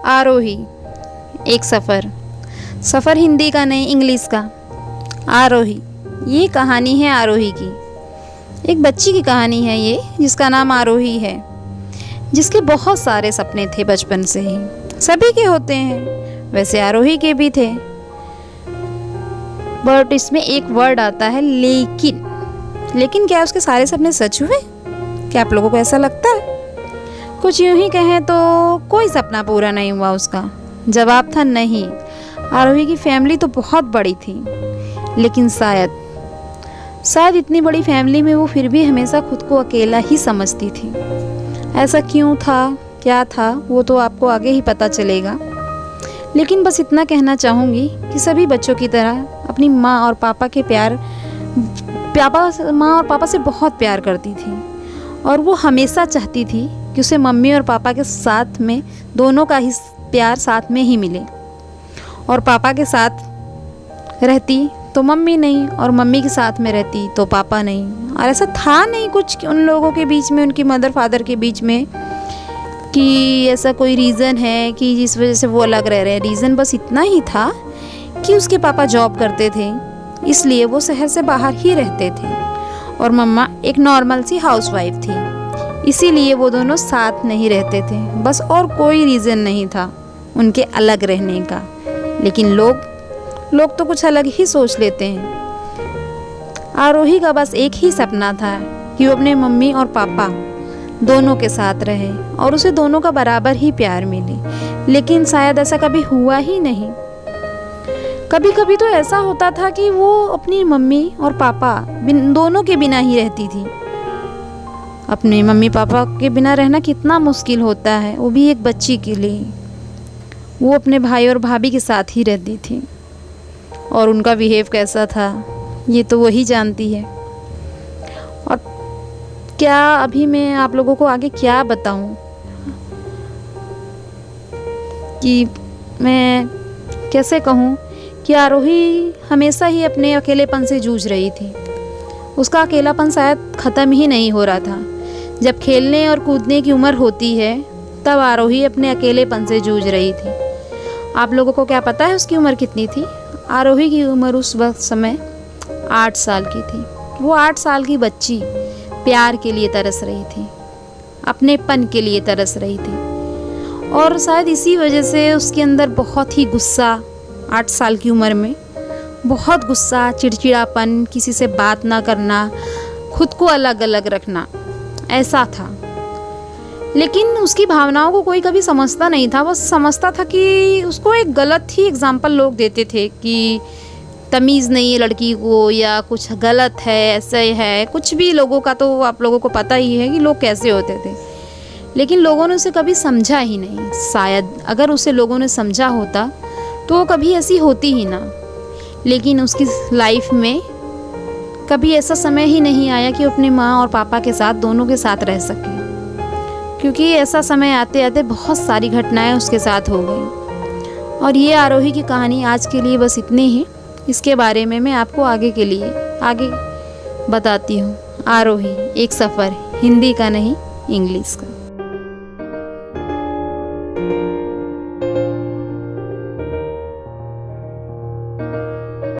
आरोही एक सफ़र। सफ़र हिंदी का नहीं इंग्लिश का। आरोही, ये कहानी है आरोही की। एक बच्ची की कहानी है ये, जिसका नाम आरोही है, जिसके बहुत सारे सपने थे बचपन से ही। सभी के होते हैं, वैसे आरोही के भी थे। बट इसमें एक वर्ड आता है लेकिन। लेकिन क्या उसके सारे सपने सच हुए? क्या आप लोगों को ऐसा लगता है? कुछ यूं ही कहें तो कोई सपना पूरा नहीं हुआ उसका। जवाब था नहीं। आरोही की फैमिली तो बहुत बड़ी थी, लेकिन शायद इतनी बड़ी फैमिली में वो फिर भी हमेशा खुद को अकेला ही समझती थी। ऐसा क्यों था, क्या था, वो तो आपको आगे ही पता चलेगा। लेकिन बस इतना कहना चाहूँगी कि सभी बच्चों की तरह अपनी माँ और पापा से बहुत प्यार करती थी, और वो हमेशा चाहती थी कि उसे मम्मी और पापा के साथ में दोनों का ही प्यार साथ में ही मिले। और पापा के साथ रहती तो मम्मी नहीं, और मम्मी के साथ में रहती तो पापा नहीं। और ऐसा था नहीं कुछ उन लोगों के बीच में, उनकी मदर फादर के बीच में, कि ऐसा कोई रीज़न है कि जिस वजह से वो अलग रह रहे हैं। रीज़न बस इतना ही था कि उसके पापा जॉब करते थे, इसलिए वो शहर से बाहर ही रहते थे, और मम्मा एक नॉर्मल सी हाउसवाइफ थी, इसीलिए वो दोनों साथ नहीं रहते थे। बस और कोई रीज़न नहीं था उनके अलग रहने का। लेकिन लोग तो कुछ अलग ही सोच लेते हैं। आरोही का बस एक ही सपना था कि वो अपने मम्मी और पापा दोनों के साथ रहे और उसे दोनों का बराबर ही प्यार मिले। लेकिन शायद ऐसा कभी हुआ ही नहीं। कभी कभी तो ऐसा होता था कि वो अपनी मम्मी और पापा दोनों के बिना ही रहती थी। अपने मम्मी पापा के बिना रहना कितना मुश्किल होता है, वो भी एक बच्ची के लिए। वो अपने भाई और भाभी के साथ ही रहती थी, और उनका बिहेव कैसा था ये तो वही जानती है। और क्या अभी मैं आप लोगों को आगे क्या बताऊं, कि मैं कैसे कहूं कि आरोही हमेशा ही अपने अकेलेपन से जूझ रही थी। उसका अकेलापन शायद ख़त्म ही नहीं हो रहा था। जब खेलने और कूदने की उम्र होती है, तब आरोही अपने अकेलेपन से जूझ रही थी। आप लोगों को क्या पता है उसकी उम्र कितनी थी? आरोही की उम्र उस वक्त समय 8 साल की थी। वो 8 साल की बच्ची प्यार के लिए तरस रही थी, अपनेपन के लिए तरस रही थी। और शायद इसी वजह से उसके अंदर बहुत ही गुस्सा, 8 साल की उम्र में बहुत गुस्सा, चिड़चिड़ापन, किसी से बात ना करना, खुद को अलग अलग रखना, ऐसा था। लेकिन उसकी भावनाओं को कोई कभी समझता नहीं था। बस समझता था कि उसको एक गलत ही एग्जाम्पल लोग देते थे कि तमीज़ नहीं है लड़की को, या कुछ गलत है, ऐसे है। कुछ भी लोगों का तो आप लोगों को पता ही है कि लोग कैसे होते थे। लेकिन लोगों ने उसे कभी समझा ही नहीं। शायद अगर उसे लोगों ने समझा होता तो वो कभी ऐसी होती ही ना। लेकिन उसकी लाइफ में कभी ऐसा समय ही नहीं आया कि वो अपनी माँ और पापा के साथ दोनों के साथ रह सके, क्योंकि ऐसा समय आते आते बहुत सारी घटनाएं उसके साथ हो गई। और ये आरोही की कहानी आज के लिए बस इतनी ही। इसके बारे में मैं आपको आगे बताती हूँ। आरोही एक सफ़र, हिंदी का नहीं इंग्लिश का।